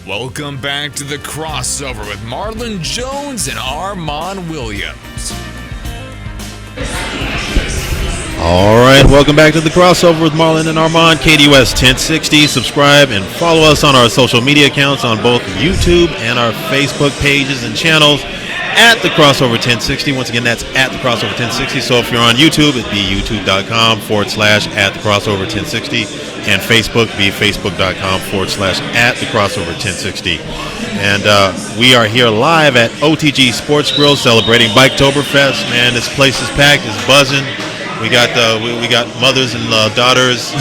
Welcome back to the crossover with Marlon Jones and Armon Williams. All right, welcome back to the crossover with Marlon and Armon, KDUS 1060. Subscribe and follow us on our social media accounts on both YouTube and our Facebook pages and channels at the crossover 1060. Once again, that's at the crossover 1060. So if you're on YouTube, it'd be youtube.com/at the crossover 1060, and Facebook be facebook.com/at the crossover 1060. And we are here live at OTG Sports Grill celebrating Biketoberfest. Man, this place is packed, it's buzzing. We got mothers and daughters,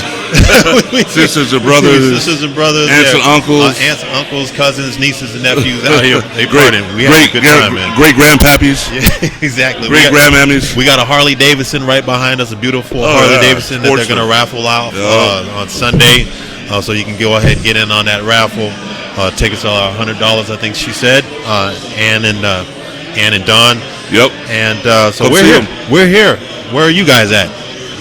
sisters and brothers, aunts and uncles, cousins, nieces and nephews out here. They partying. We had a good time, man. Great grandpappies. Yeah, exactly. Great grandmammies. We got a Harley Davidson right behind us, a beautiful Harley Davidson that they're going to raffle out on Sunday. So you can go ahead and get in on that raffle. Tickets are $100, I think she said. Ann and Don. Yep. And so we're here. Where are you guys at?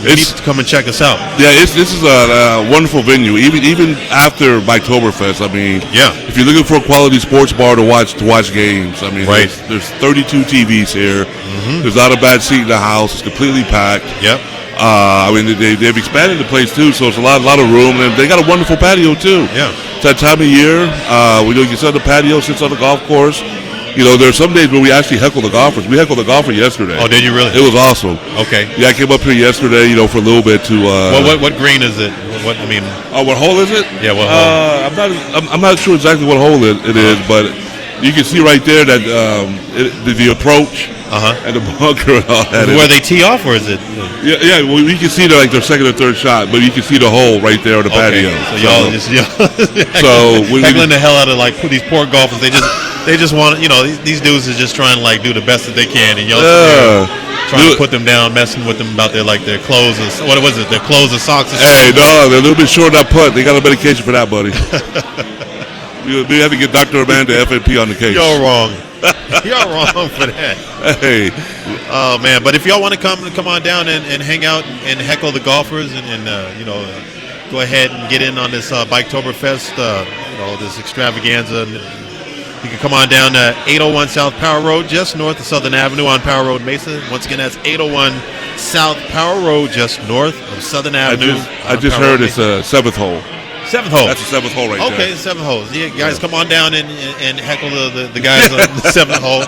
You need to come and check us out. Yeah, this is a wonderful venue. Even after Biketoberfest, I mean, if you're looking for a quality sports bar to watch games, I mean, there's 32 TVs here. Mm-hmm. There's not a bad seat in the house. It's completely packed. Yep. I mean, they've expanded the place too, so it's a lot of room, and they got a wonderful patio too. Yeah. It's that time of year. You can sit on the patio, sit on the golf course. You know, there are some days where we actually heckle the golfers. We heckled the golfer yesterday. Oh, did you really? It was awesome. Okay. Yeah, I came up here yesterday, for a little bit to. What green is it? What hole is it? Yeah, what hole? I'm not sure exactly what hole it is, but you can see right there that the approach and the bunker and all that. Where they tee off, or is it? Yeah. Well, you can see their second or third shot, but you can see the hole right there on the patio. So y'all just heckling the hell out of these poor golfers. They just want these dudes are just trying to do the best that they can, and y'all trying to put them down, messing with them about their clothes and what was it? Their clothes and socks. Hey, no, they're a little bit short on that putt. They got a medication for that, buddy. We have to get Dr. Amanda FNP on the case. You're wrong. You're wrong for that. Hey. Oh, man. But if y'all want to come on down and hang out and heckle the golfers and go ahead and get in on this Biketoberfest, this extravaganza. You can come on down to 801 South Power Road, just north of Southern Avenue on Power Road, Mesa. Once again, that's 801 South Power Road, just north of Southern Avenue. I just heard it's a seventh hole. Seventh hole. That's the seventh hole right there. Okay, seventh hole. Yeah, guys, come on down and heckle the guys on the seventh hole,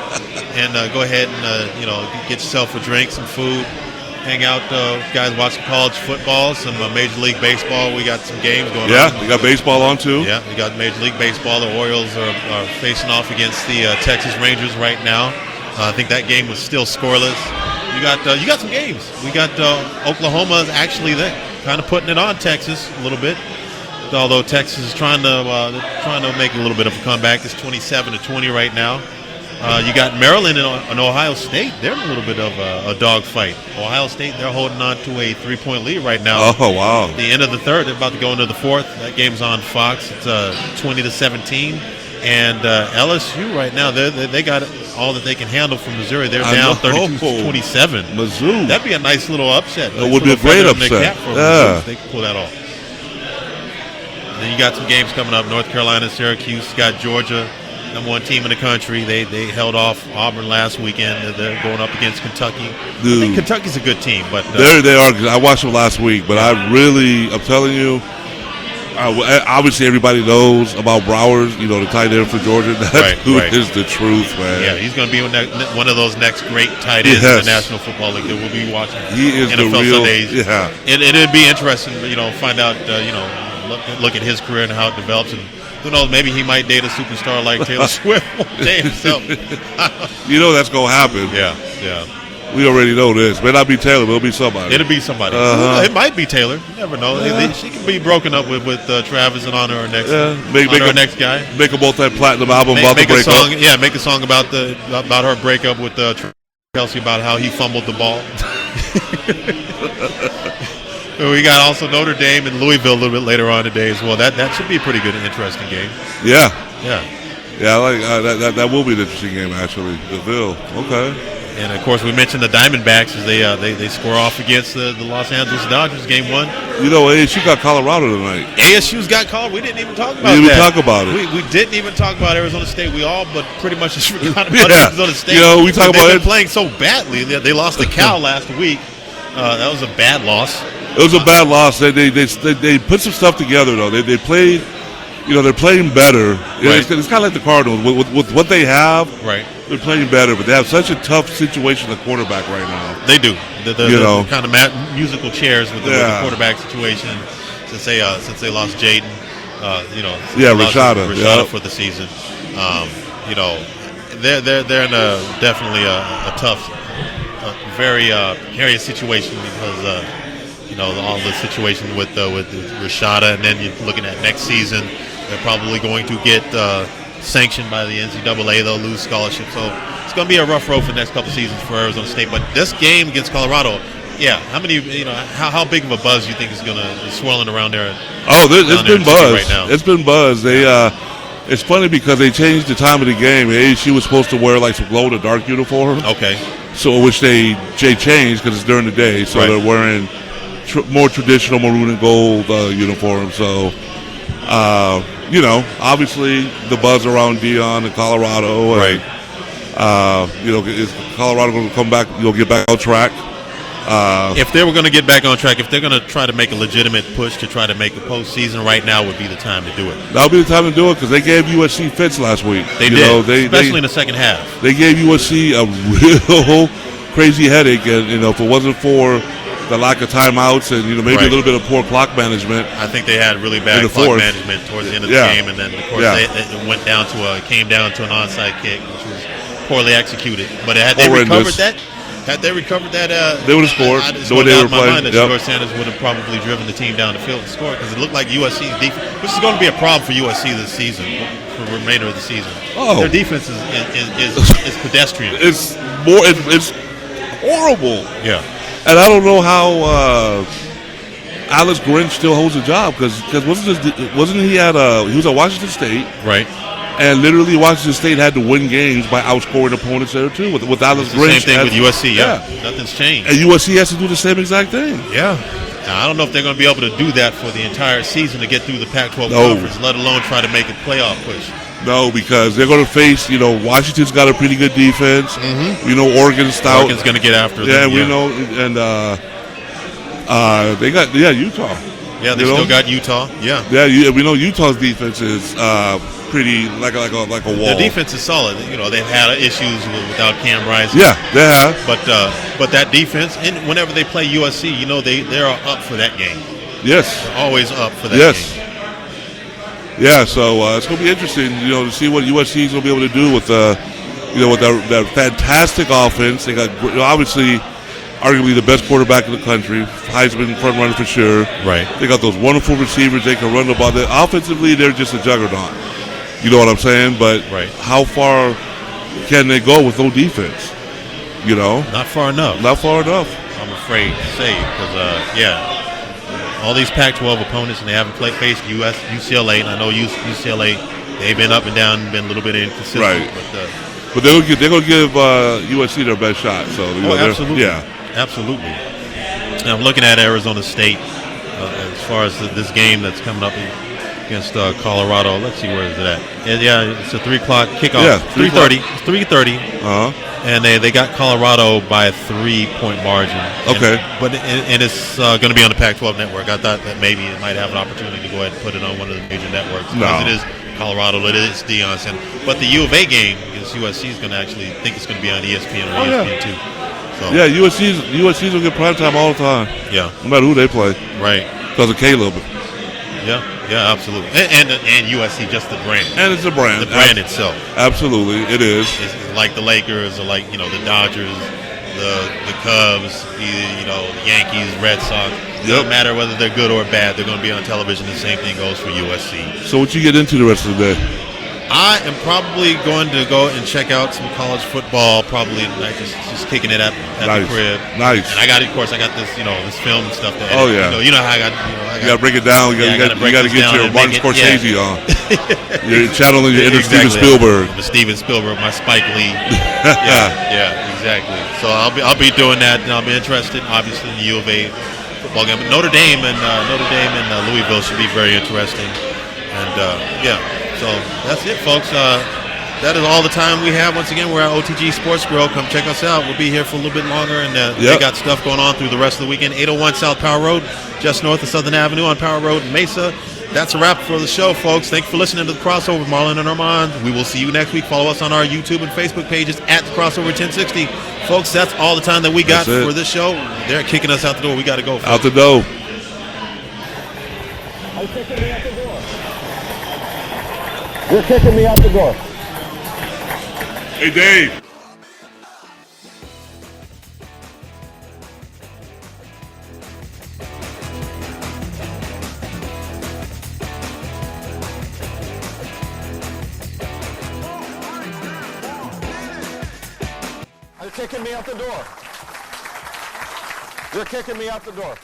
and go ahead and get yourself a drink, some food, hang out. Guys, watch some college football, some Major League Baseball. We got some games going on. Yeah, we got baseball on too. Yeah, we got Major League Baseball. The Orioles are facing off against the Texas Rangers right now. I think that game was still scoreless. You got some games. We got Oklahoma is actually there, kind of putting it on Texas a little bit. Although Texas is trying to make a little bit of a comeback. It's 27-20 right now. You got Maryland and Ohio State. They're in a little bit of a dogfight. Ohio State, they're holding on to a 3-point lead right now. Oh, wow. At the end of the third, they're about to go into the fourth. That game's on Fox. It's 20-17. And LSU right now, they got all that they can handle from Missouri. They're down 32-27. Mizzou. That'd be a nice little upset. It would be a great upset. If they could pull that off. Then you got some games coming up. North Carolina, Syracuse. You got Georgia, number one team in the country. They held off Auburn last weekend. They're going up against Kentucky. Dude, I think Kentucky's a good team, but they are. I watched them last week, but I'm telling you, obviously everybody knows about Browers. The tight end for Georgia. That is the truth, man. Yeah, he's going to be one of those next great tight ends in the National Football League that we'll be watching. He is NFL the real. Sundays. Yeah, it'd be interesting, find out. Look at his career and how it develops, and who knows, maybe he might date a superstar like Taylor Swift one day himself. That's gonna happen. Yeah. We already know this. May not be Taylor, but it'll be somebody. It'll be somebody. It might be Taylor. You never know. She could be broken up with Travis and on her next next guy. Make a multi-platinum album about the breakup. Yeah, make a song about her breakup with Kelsey, about how he fumbled the ball. We got also Notre Dame and Louisville a little bit later on today as well. That should be a pretty good and interesting game. Yeah. I like that will be an interesting game, actually. The Ville. Okay. And of course, we mentioned the Diamondbacks as they score off against the Los Angeles Dodgers, Game 1. ASU got Colorado tonight. ASU's got called. We didn't even talk about we didn't that. Talk about it. We didn't even talk about Arizona State. We all but pretty much just forgot about Arizona State. We talk about it playing so badly. They lost to Cal last week. That was a bad loss. It was a bad loss. They put some stuff together though. They played. They're playing better. Right. It's kind of like the Cardinals with what they have. Right. They're playing better, but they have such a tough situation at quarterback right now. They do. They're kind of musical chairs with the quarterback situation since they lost Jaden. Rashada for the season. They're in definitely a tough, very precarious situation because all the situation with Rashada, and then you're looking at next season. They're probably going to get sanctioned by the NCAA. They'll lose scholarships. So it's going to be a rough road for the next couple seasons for Arizona State. But this game against Colorado, how big of a buzz do you think is going to be swirling around there? It's been buzz. Right now. It's been buzz. It's funny because they changed the time of the game. ASU was supposed to wear like some glow in the dark uniform. Okay. So which they changed because it's during the day. So they're wearing more traditional maroon and gold uniforms. So. Obviously the buzz around Deion and Colorado. Right. Is Colorado going to come back, get back on track? If they were going to get back on track, if they're going to try to make a legitimate push to try to make the postseason, right now would be the time to do it. That would be the time to do it because they gave USC fits last week. They did, especially in the second half. They gave USC a real crazy headache, and if it wasn't for the lack of timeouts and maybe a little bit of poor clock management. I think they had really bad clock management towards the end of the game, and then of course it came down to an onside kick, which was poorly executed. But had they recovered that, they would have scored. No doubt in my mind that George Sanders would have probably driven the team down the field and scored because it looked like USC's defense, which is going to be a problem for USC this season, for the remainder of the season. Their defense is pedestrian. It's horrible. Yeah. And I don't know how Alex Grinch still holds a job because wasn't he was at Washington State, right? And literally Washington State had to win games by outscoring opponents there too with Alex Grinch. Same thing with USC. Yeah, nothing's changed. And USC has to do the same exact thing. Yeah. Now, I don't know if they're going to be able to do that for the entire season to get through the Pac-12 conference, let alone try to make a playoff push. No, because they're going to face, Washington's got a pretty good defense. Mm-hmm. We know Oregon's stout. Oregon's going to get after them. Yeah, we know. And they got, Utah. Yeah, they still got Utah. Yeah. Yeah, we know Utah's defense is pretty like a wall. Their defense is solid. They've had issues without Cam Rising. Yeah, they have. But that defense, and whenever they play USC, they are up for that game. Yes. They're always up for that game. Yeah, so it's going to be interesting, to see what USC is going to be able to do with, with that fantastic offense. They got obviously, arguably the best quarterback in the country, Heisman front runner for sure. Right. They got those wonderful receivers. They can run the ball. Offensively, they're just a juggernaut. You know what I'm saying? But how far can they go with no defense? Not far enough. Not far enough. I'm afraid to say because all these Pac-12 opponents, and they haven't faced UCLA, and I know UCLA, they've been up and down, been a little bit inconsistent. Right. But they're going to give USC their best shot. So absolutely. Yeah. Absolutely. And I'm looking at Arizona State as far as this game that's coming up against Colorado. Let's see, where is it at? It's a 3 o'clock kickoff. Yeah, 3:30. It's 3:30. Uh-huh. And they got Colorado by a 3-point margin. Okay. And it's going to be on the Pac-12 network. I thought that maybe it might have an opportunity to go ahead and put it on one of the major networks. Because it is Colorado, it is Deion Sanders. But the U of A game against USC is going to actually think it's going to be on ESPN or ESPN2. So. Yeah, USC's will get primetime all the time. Yeah. No matter who they play. Right. Because of Caleb. Yeah, absolutely. And USC, just the brand. And it's a brand. The brand itself. Absolutely, it is. It's like the Lakers or like, the Dodgers, the Cubs, the Yankees, Red Sox. It doesn't matter whether they're good or bad. They're going to be on television. The same thing goes for USC. So what you get into the rest of the day? I am probably going to go and check out some college football probably tonight, just kicking it at the crib. Nice. And I got this, this film and stuff. Oh, yeah. You know how I got, you got to break it down. You got to get your Martin Scorsese on. You're channeling your inner Steven Spielberg. The Steven Spielberg, my Spike Lee. yeah, exactly. So I'll be doing that, and I'll be interested, obviously, in the U of A football game. But Notre Dame and Louisville should be very interesting. And so that's it, folks. That is all the time we have. Once again, we're at OTG Sports Grill. Come check us out. We'll be here for a little bit longer, and they got stuff going on through the rest of the weekend. 801 South Power Road, just north of Southern Avenue on Power Road in Mesa. That's a wrap for the show, folks. Thank you for listening to The Crossover with Marlon and Armon. We will see you next week. Follow us on our YouTube and Facebook pages at The Crossover 1060. Folks, that's all the time that we got for this show. They're kicking us out the door. We got to go, folks. Out the door. You're kicking me out the door. Hey, Dave. You're kicking me out the door. You're kicking me out the door.